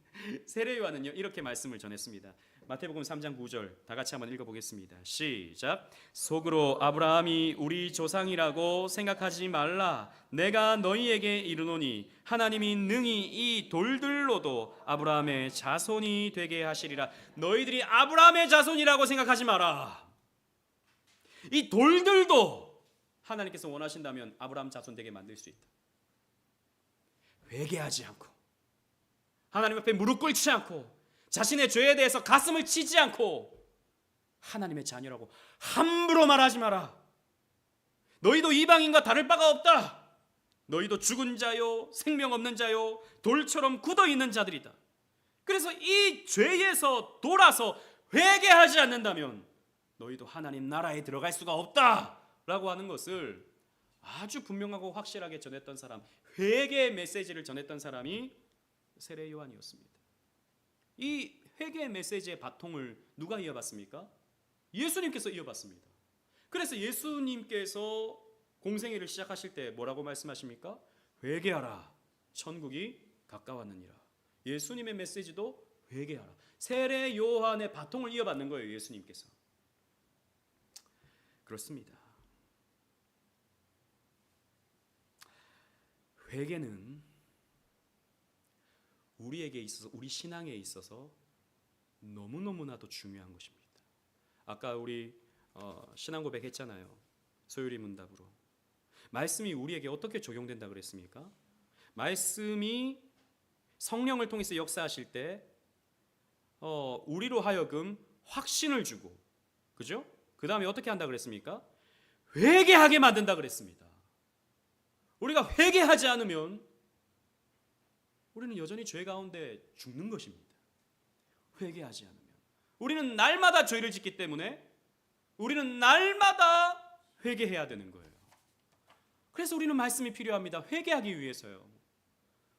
세례 요한은요 이렇게 말씀을 전했습니다. 마태복음 3장 9절 다 같이 한번 읽어보겠습니다. 시작. 속으로 아브라함이 우리 조상이라고 생각하지 말라. 내가 너희에게 이르노니 하나님이 능히 이 돌들로도 아브라함의 자손이 되게 하시리라. 너희들이 아브라함의 자손이라고 생각하지 마라. 이 돌들도 하나님께서 원하신다면 아브라함 자손 되게 만들 수 있다. 회개하지 않고 하나님 앞에 무릎 꿇지 않고 자신의 죄에 대해서 가슴을 치지 않고 하나님의 자녀라고 함부로 말하지 마라. 너희도 이방인과 다를 바가 없다. 너희도 죽은 자요, 생명 없는 자요, 돌처럼 굳어있는 자들이다. 그래서 이 죄에서 돌아서 회개하지 않는다면 너희도 하나님 나라에 들어갈 수가 없다라고 하는 것을 아주 분명하고 확실하게 전했던 사람, 회개의 메시지를 전했던 사람이 세례 요한이었습니다. 이 회개의 메시지의 바통을 누가 이어받습니까? 예수님께서 이어받습니다. 그래서 예수님께서 공생애를 시작하실 때 뭐라고 말씀하십니까? 회개하라, 천국이 가까웠느니라. 예수님의 메시지도 회개하라. 세례 요한의 바통을 이어받는 거예요, 예수님께서. 그렇습니다. 회개는 우리에게 있어서, 우리 신앙에 있어서 너무너무나도 중요한 것입니다. 아까 우리 신앙 고백했잖아요. 소율이 문답으로. 말씀이 우리에게 어떻게 적용된다 그랬습니까? 말씀이 성령을 통해서 역사하실 때 우리로 하여금 확신을 주고, 그죠? 그 다음에 어떻게 한다 그랬습니까? 회개하게 만든다 그랬습니다. 우리가 회개하지 않으면 우리는 여전히 죄 가운데 죽는 것입니다. 회개하지 않으면 우리는 날마다 죄를 짓기 때문에 우리는 날마다 회개해야 되는 거예요. 그래서 우리는 말씀이 필요합니다. 회개하기 위해서요.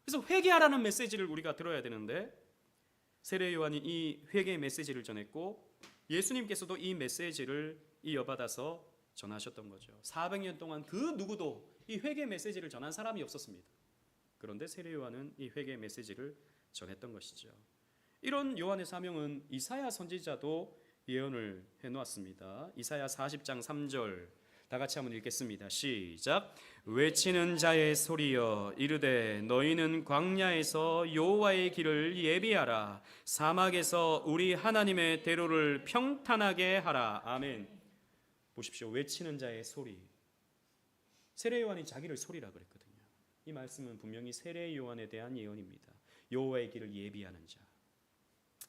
그래서 회개하라는 메시지를 우리가 들어야 되는데 세례 요한이 이 회개의 메시지를 전했고 예수님께서도 이 메시지를 이어받아서 전하셨던 거죠. 400년 동안 그 누구도 이 회개 메시지를 전한 사람이 없었습니다. 그런데 세례 요한은 이 회개 메시지를 전했던 것이죠. 이런 요한의 사명은 이사야 선지자도 예언을 해놓았습니다. 이사야 40장 3절 다 같이 한번 읽겠습니다. 시작. 외치는 자의 소리여 이르되 너희는 광야에서 여호와의 길을 예비하라. 사막에서 우리 하나님의 대로를 평탄하게 하라. 아멘. 보십시오. 외치는 자의 소리. 세례 요한이 자기를 소리라 그랬거든요. 이 말씀은 분명히 세례 요한에 대한 예언입니다. 여호와의 길을 예비하는 자.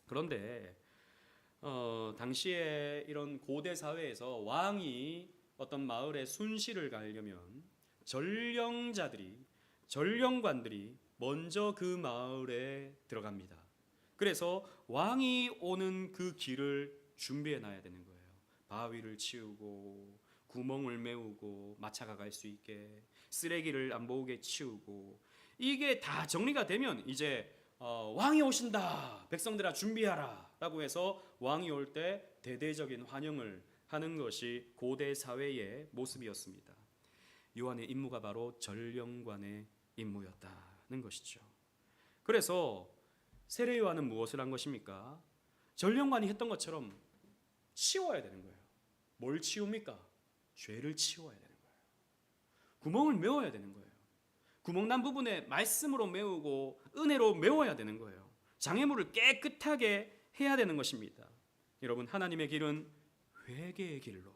그런데 당시에 이런 고대 사회에서 왕이 어떤 마을에 순시를 가려면 전령관들이 먼저 그 마을에 들어갑니다. 그래서 왕이 오는 그 길을 준비해 놔야 되는 거예요. 바위를 치우고 구멍을 메우고 마차가 갈 수 있게 쓰레기를 안 보게 치우고 이게 다 정리가 되면 이제 왕이 오신다, 백성들아 준비하라 라고 해서 왕이 올 때 대대적인 환영을 하는 것이 고대 사회의 모습이었습니다. 요한의 임무가 바로 전령관의 임무였다는 것이죠. 그래서 세례 요한은 무엇을 한 것입니까? 전령관이 했던 것처럼 치워야 되는 거예요. 뭘 치웁니까? 죄를 치워야 되는 거예요. 구멍을 메워야 되는 거예요. 구멍난 부분에 말씀으로 메우고 은혜로 메워야 되는 거예요. 장애물을 깨끗하게 해야 되는 것입니다. 여러분, 하나님의 길은 회개의 길로,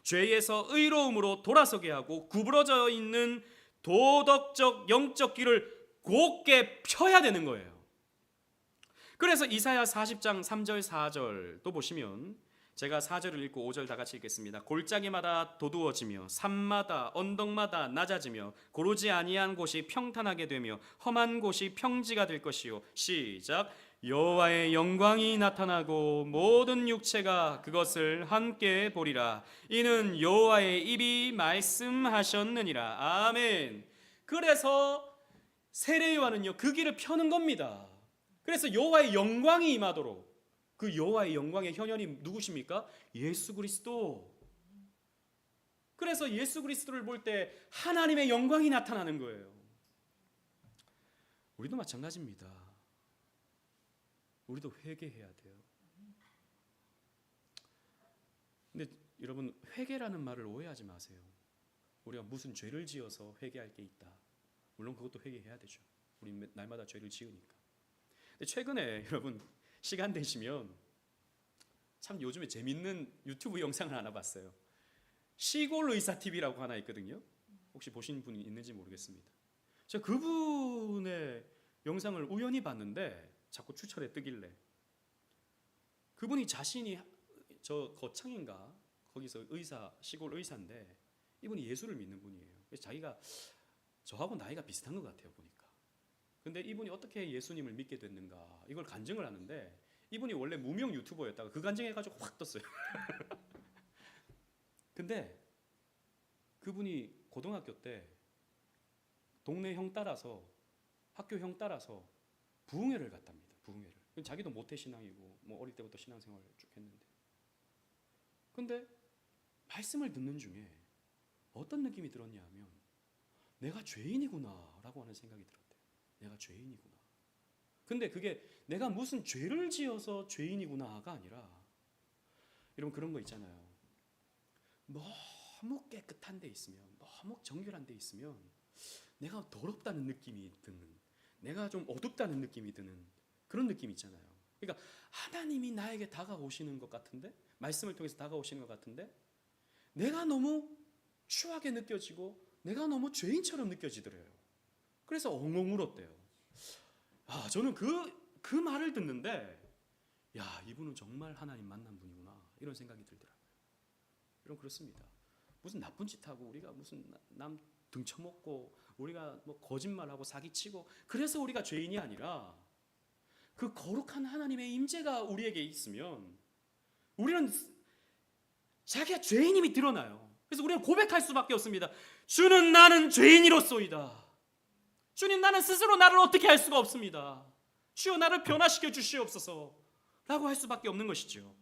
죄에서 의로움으로 돌아서게 하고 구부러져 있는 도덕적 영적 길을 곧게 펴야 되는 거예요. 그래서 이사야 40장 3절 4절도 보시면 제가 4절을 읽고 5절 다 같이 읽겠습니다. 골짜기마다 도두어지며 산마다 언덕마다 낮아지며 고르지 아니한 곳이 평탄하게 되며 험한 곳이 평지가 될 것이요. 시작. 여호와의 영광이 나타나고 모든 육체가 그것을 함께 보리라. 이는 여호와의 입이 말씀하셨느니라. 아멘. 그래서 세례 요한은요 그 길을 펴는 겁니다. 그래서 여호와의 영광이 임하도록, 그 여호와의 영광의 현현이 누구십니까? 예수 그리스도. 그래서 예수 그리스도를 볼 때 하나님의 영광이 나타나는 거예요. 우리도 마찬가지입니다. 우리도 회개해야 돼요. 근데 여러분, 회개라는 말을 오해하지 마세요. 우리가 무슨 죄를 지어서 회개할 게 있다. 물론 그것도 회개해야 되죠. 우리 날마다 죄를 지으니까. 근데 최근에 여러분 시간 되시면 참 요즘에 재밌는 유튜브 영상을 하나 봤어요. 시골 의사 TV라고 하나 있거든요. 혹시 보신 분이 있는지 모르겠습니다. 제가 그분의 영상을 우연히 봤는데 자꾸 추천에 뜨길래, 그분이 자신이 저 거창인가 거기서 의사, 시골 의사인데 이분이 예수를 믿는 분이에요. 그래서 자기가 저하고 나이가 비슷한 것 같아요 보니까. 근데 이분이 어떻게 예수님을 믿게 됐는가 이걸 간증을 하는데, 이분이 원래 무명 유튜버였다가 그 간증해가지고 확 떴어요. 근데 그분이 고등학교 때 동네 형 따라서, 학교 형 따라서 부흥회를 갔답니다. 부흥회를. 자기도 모태신앙이고 뭐 어릴 때부터 신앙생활을 쭉 했는데, 근데 말씀을 듣는 중에 어떤 느낌이 들었냐 하면 내가 죄인이구나 라고 하는 생각이 들었대요. 내가 죄인이구나. 근데 그게 내가 무슨 죄를 지어서 죄인이구나가 아니라, 여러분 그런 거 있잖아요. 너무 깨끗한 데 있으면, 너무 정결한 데 있으면 내가 더럽다는 느낌이 드는, 내가 좀 어둡다는 느낌이 드는 그런 느낌 있잖아요. 그러니까 하나님이 나에게 다가오시는 것 같은데, 말씀을 통해서 다가오시는 것 같은데 내가 너무 추하게 느껴지고 내가 너무 죄인처럼 느껴지더래요. 그래서 엉엉 울었대요. 저는 그 말을 듣는데, 야, 이분은 정말 하나님 만난 분이구나 이런 생각이 들더라고요. 여러분 그렇습니다. 무슨 나쁜 짓 하고 우리가 무슨 남 등쳐먹고 우리가 뭐 거짓말하고 사기치고 그래서 우리가 죄인이 아니라, 그 거룩한 하나님의 임재가 우리에게 있으면 우리는 자기가 죄인임이 드러나요. 그래서 우리는 고백할 수밖에 없습니다. 주는 나는 죄인이로소이다. 주님, 나는 스스로 나를 어떻게 할 수가 없습니다. 주여 나를 변화시켜 주시옵소서 라고 할 수밖에 없는 것이죠.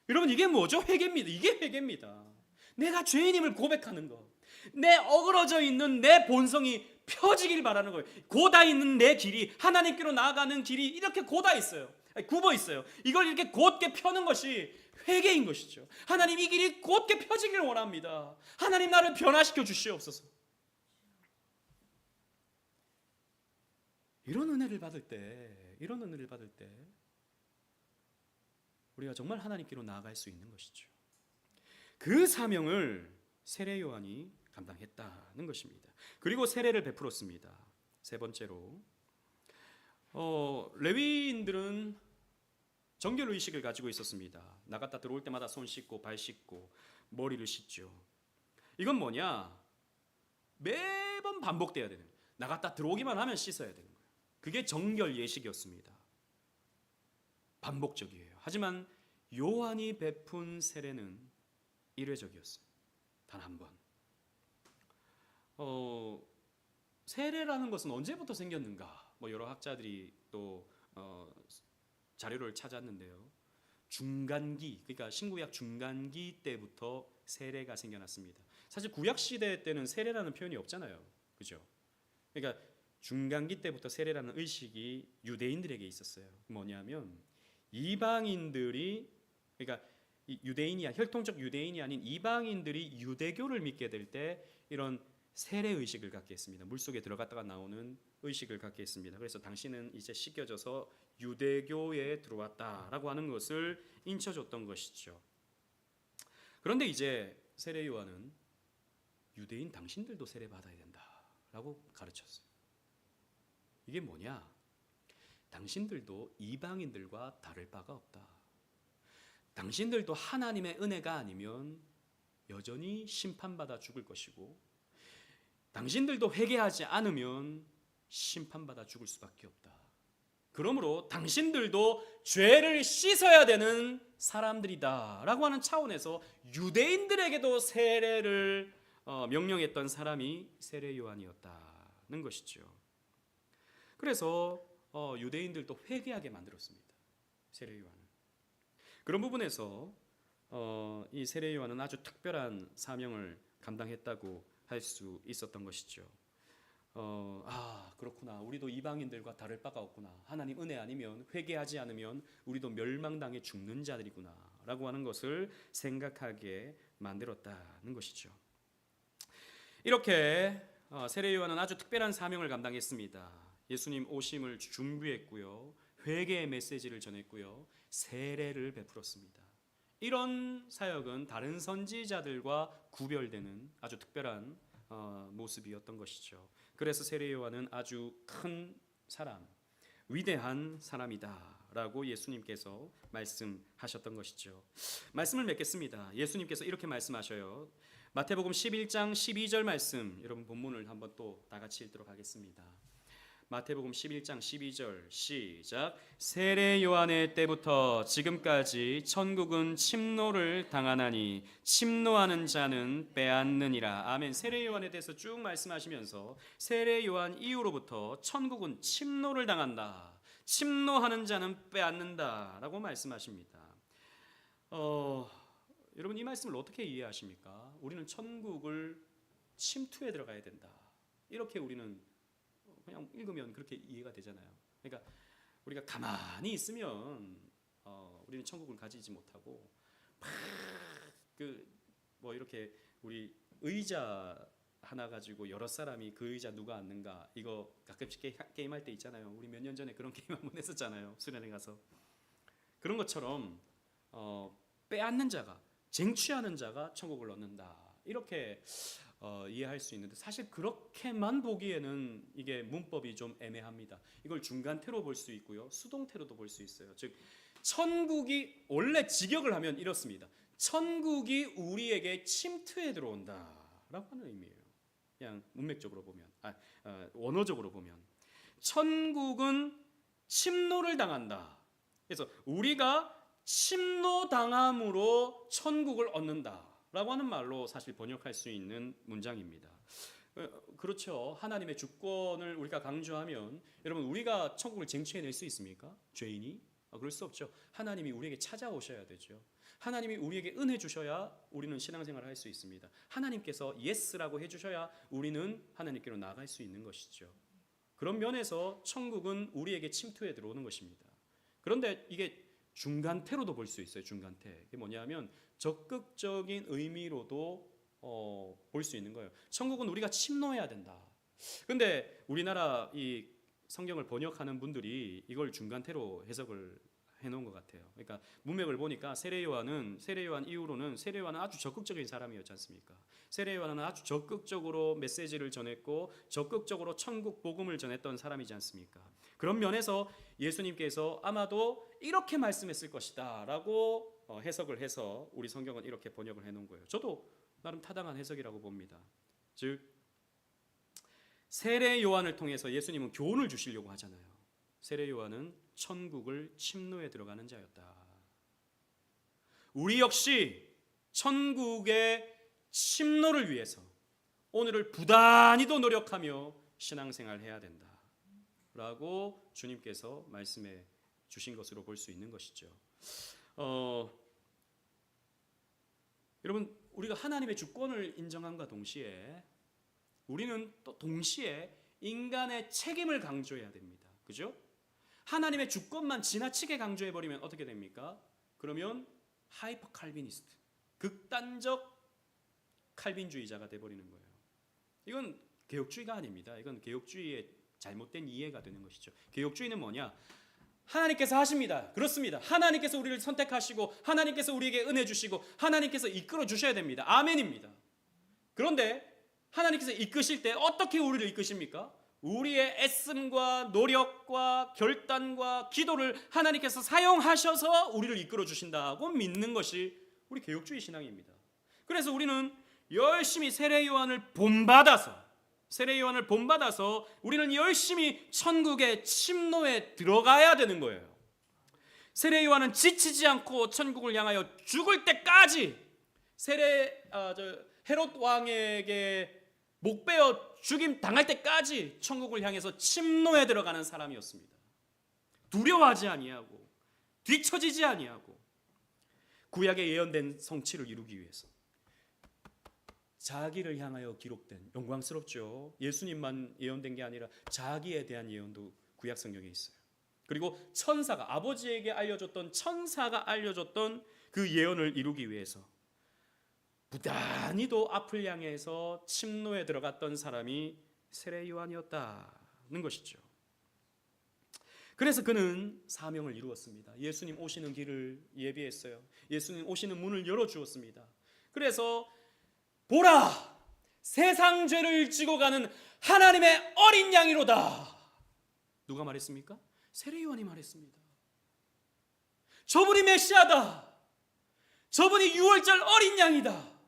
여러분 이게 뭐죠? 회개입니다. 이게 회개입니다. 내가 죄인임을 고백하는 것, 내 어그러져 있는 내 본성이 펴지길 바라는 거예요. 고다 있는 내 길이, 하나님께로 나아가는 길이 이렇게 고다 있어요. 굽어 있어요. 이걸 이렇게 곧게 펴는 것이 회개인 것이죠. 하나님, 이 길이 곧게 펴지기를 원합니다. 하나님, 나를 변화시켜 주시옵소서. 이런 은혜를 받을 때 우리가 정말 하나님께로 나아갈 수 있는 것이죠. 그 사명을 세례 요한이 감당했다는 것입니다. 그리고 세례를 베풀었습니다. 세 번째로, 레위인들은 정결 의식을 가지고 있었습니다. 나갔다 들어올 때마다 손 씻고 발 씻고 머리를 씻죠. 이건 뭐냐? 매번 반복돼야 되는 거예요. 나갔다 들어오기만 하면 씻어야 되는 거예요. 그게 정결 예식이었습니다. 반복적이에요. 하지만 요한이 베푼 세례는 일회적이었어요. 단 한 번. 세례라는 것은 언제부터 생겼는가? 여러 학자들이 또 자료를 찾았는데요. 중간기, 그러니까 신구약 중간기 때부터 세례가 생겨났습니다. 사실 구약 시대 때는 세례라는 표현이 없잖아요. 그죠? 그러니까 중간기 때부터 세례라는 의식이 유대인들에게 있었어요. 뭐냐면 이방인들이, 그러니까 유대인이, 혈통적 유대인이 아닌 이방인들이 유대교를 믿게 될 때 이런 세례 의식을 갖게 했습니다. 물속에 들어갔다가 나오는 의식을 갖게 했습니다. 그래서 당신은 이제 씻겨져서 유대교에 들어왔다라고 하는 것을 인쳐줬던 것이죠. 그런데 이제 세례 요한은 유대인 당신들도 세례 받아야 된다라고 가르쳤어요. 이게 뭐냐? 당신들도 이방인들과 다를 바가 없다. 당신들도 하나님의 은혜가 아니면 여전히 심판받아 죽을 것이고, 당신들도 회개하지 않으면 심판받아 죽을 수밖에 없다. 그러므로 당신들도 죄를 씻어야 되는 사람들이다 라고 하는 차원에서 유대인들에게도 세례를 명령했던 사람이 세례 요한이었다는 것이죠. 그래서 유대인들도 회개하게 만들었습니다. 세례 요한은. 그런 부분에서 이 세례 요한은 아주 특별한 사명을 감당했다고 할 수 있었던 것이죠. 그렇구나. 우리도 이방인들과 다를 바가 없구나. 하나님 은혜 아니면, 회개하지 않으면 우리도 멸망당해 죽는 자들이구나 라고 하는 것을 생각하게 만들었다는 것이죠. 이렇게 세례 요한은 아주 특별한 사명을 감당했습니다. 예수님 오심을 준비했고요, 회개의 메시지를 전했고요, 세례를 베풀었습니다. 이런 사역은 다른 선지자들과 구별되는 아주 특별한 모습이었던 것이죠. 그래서 세례 요한은 아주 큰 사람, 위대한 사람이다 라고 예수님께서 말씀하셨던 것이죠. 말씀을 맺겠습니다. 예수님께서 이렇게 말씀하셔요. 마태복음 11장 12절 말씀, 여러분 본문을 한번 또 다 같이 읽도록 하겠습니다. 마태복음 11장 12절 시작. 세례 요한의 때부터 지금까지 천국은 침노를 당하나니 침노하는 자는 빼앗느니라. 아멘. 세례 요한에 대해서 쭉 말씀하시면서 세례 요한 이후로부터 천국은 침노를 당한다, 침노하는 자는 빼앗는다 라고 말씀하십니다. 여러분, 이 말씀을 어떻게 이해하십니까? 우리는 천국을 침투에 들어가야 된다, 이렇게 우리는 그냥 읽으면 그렇게 이해가 되잖아요. 그러니까 우리가 가만히 있으면 우리는 천국을 가지지 못하고 이렇게 우리 의자 하나 가지고 여러 사람이 그 의자 누가 앉는가, 이거 가끔씩 게임할 때 있잖아요. 우리 몇 년 전에 그런 게임 한번 했었잖아요. 수련회 가서. 그런 것처럼 빼앗는 자가, 쟁취하는 자가 천국을 얻는다, 이렇게 이해할 수 있는데, 사실 그렇게만 보기에는 이게 문법이 좀 애매합니다. 이걸 중간태로 볼 수 있고요, 수동태로도 볼 수 있어요. 즉 천국이, 원래 직역을 하면 이렇습니다. 천국이 우리에게 침투해 들어온다 라고 하는 의미예요. 그냥 문맥적으로 보면, 원어적으로 보면 천국은 침노를 당한다. 그래서 우리가 침노당함으로 천국을 얻는다 라고 하는 말로 사실 번역할 수 있는 문장입니다. 그렇죠. 하나님의 주권을 우리가 강조하면, 여러분, 우리가 천국을 쟁취해낼 수 있습니까? 죄인이? 그럴 수 없죠. 하나님이 우리에게 찾아오셔야 되죠. 하나님이 우리에게 은혜 주셔야 우리는 신앙생활을 할 수 있습니다. 하나님께서 예스라고 해주셔야 우리는 하나님께로 나아갈 수 있는 것이죠. 그런 면에서 천국은 우리에게 침투해 들어오는 것입니다. 그런데 이게 중간태로도 볼 수 있어요. 중간태. 이게 뭐냐면 적극적인 의미로도 볼 수 있는 거예요. 천국은 우리가 침노해야 된다. 근데 우리나라 이 성경을 번역하는 분들이 이걸 중간태로 해석을 해놓은 것 같아요. 그러니까 문맥을 보니까 세례요한 이후로는 세례요한은 아주 적극적인 사람이었지 않습니까? 세례요한은 아주 적극적으로 메시지를 전했고 적극적으로 천국 복음을 전했던 사람이지 않습니까? 그런 면에서 예수님께서 아마도 이렇게 말씀했을 것이다 라고 해석을 해서 우리 성경은 이렇게 번역을 해놓은 거예요. 저도 나름 타당한 해석이라고 봅니다. 즉 세례 요한을 통해서 예수님은 교훈을 주시려고 하잖아요. 세례 요한은 천국을 침노에 들어가는 자였다. 우리 역시 천국의 침노를 위해서 오늘을 부단히도 노력하며 신앙생활 해야 된다 라고 주님께서 말씀해 주신 것으로 볼 수 있는 것이죠. 여러분, 우리가 하나님의 주권을 인정함과 동시에 우리는 또 동시에 인간의 책임을 강조해야 됩니다. 그죠? 하나님의 주권만 지나치게 강조해버리면 어떻게 됩니까? 그러면 하이퍼 칼비니스트, 극단적 칼빈주의자가 돼버리는 거예요. 이건 개혁주의가 아닙니다. 이건 개혁주의의 잘못된 이해가 되는 것이죠. 개혁주의는 뭐냐? 하나님께서 하십니다. 그렇습니다. 하나님께서 우리를 선택하시고 하나님께서 우리에게 은혜 주시고 하나님께서 이끌어 주셔야 됩니다. 아멘입니다. 그런데 하나님께서 이끄실 때 어떻게 우리를 이끄십니까? 우리의 애씀과 노력과 결단과 기도를 하나님께서 사용하셔서 우리를 이끌어 주신다고 믿는 것이 우리 개혁주의 신앙입니다. 그래서 우리는 열심히 세례 요한을 본받아서 우리는 열심히 천국의 침노에 들어가야 되는 거예요. 세례 요한은 지치지 않고 천국을 향하여 죽을 때까지 헤롯 왕에게 목베어 죽임 당할 때까지 천국을 향해서 침노에 들어가는 사람이었습니다. 두려워하지 아니하고 뒤처지지 아니하고 구약에 예언된 성취를 이루기 위해서 자기를 향하여 기록된, 영광스럽죠. 예수님만 예언된 게 아니라 자기에 대한 예언도 구약 성경에 있어요. 그리고 천사가, 아버지에게 알려줬던 천사가 알려줬던 그 예언을 이루기 위해서 부단히도 앞을 향해서 침노에 들어갔던 사람이 세례 요한이었다는 것이죠. 그래서 그는 사명을 이루었습니다. 예수님 오시는 길을 예비했어요. 예수님 오시는 문을 열어주었습니다. 그래서 보라, 세상 죄를 지고 가는 하나님의 어린 양이로다. 누가 말했습니까? 세례 요한이 말했습니다. 저분이 메시아다. 저분이 유월절 어린 양이다.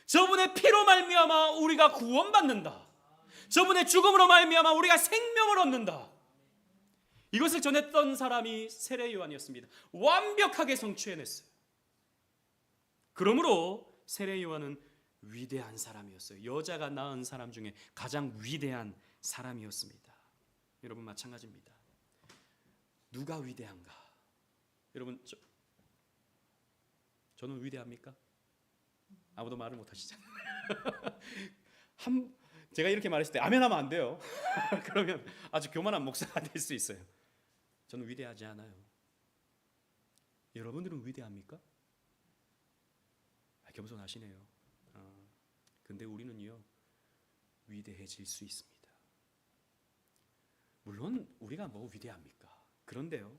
저분의 피로 말미암아 우리가 구원받는다. 저분의 죽음으로 말미암아 우리가 생명을 얻는다. 이것을 전했던 사람이 세례 요한이었습니다. 완벽하게 성취해냈어요. 그러므로 세례 요한은 위대한 사람이었어요. 여자가 낳은 사람 중에 가장 위대한 사람이었습니다. 여러분 마찬가지입니다. 누가 위대한가? 여러분 저는 위대합니까? 아무도 말을 못하시잖아요. 제가 이렇게 말했을 때 아멘하면 안 돼요. 그러면 아주 교만한 목사가 될 수 있어요. 저는 위대하지 않아요. 여러분들은 위대합니까? 겸손하시네요. 근데 우리는요, 위대해질 수 있습니다. 물론 우리가 뭐 위대합니까? 그런데요,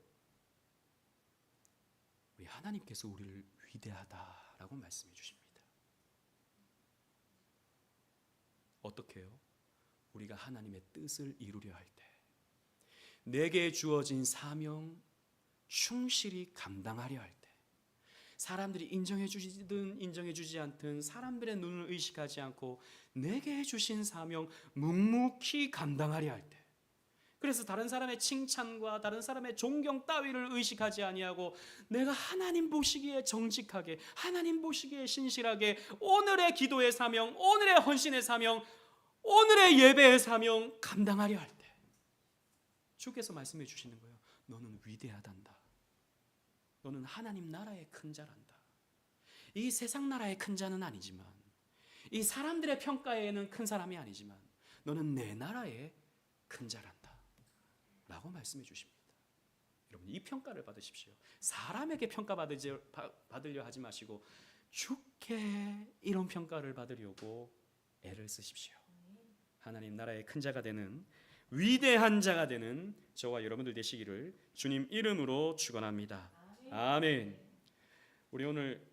우리 하나님께서 우리를 위대하다라고 말씀해 주십니다. 어떻게 해요? 우리가 하나님의 뜻을 이루려 할 때, 내게 주어진 사명 충실히 감당하려 할 때, 사람들이 인정해 주시든 인정해 주지 않든 사람들의 눈을 의식하지 않고 내게 주신 사명 묵묵히 감당하려 할 때, 그래서 다른 사람의 칭찬과 다른 사람의 존경 따위를 의식하지 아니하고 내가 하나님 보시기에 정직하게, 하나님 보시기에 신실하게 오늘의 기도의 사명, 오늘의 헌신의 사명, 오늘의 예배의 사명 감당하려 할 때 주께서 말씀해 주시는 거예요. 너는 위대하단다. 너는 하나님 나라의 큰 자란다. 이 세상 나라의 큰 자는 아니지만, 이 사람들의 평가에는 큰 사람이 아니지만 너는 내 나라의 큰 자란다 라고 말씀해 주십니다. 여러분, 이 평가를 받으십시오. 사람에게 받으려 하지 마시고 주께 이런 평가를 받으려고 애를 쓰십시오. 하나님 나라의 큰 자가 되는, 위대한 자가 되는 저와 여러분들 되시기를 주님 이름으로 축원합니다. 아멘. 우리 오늘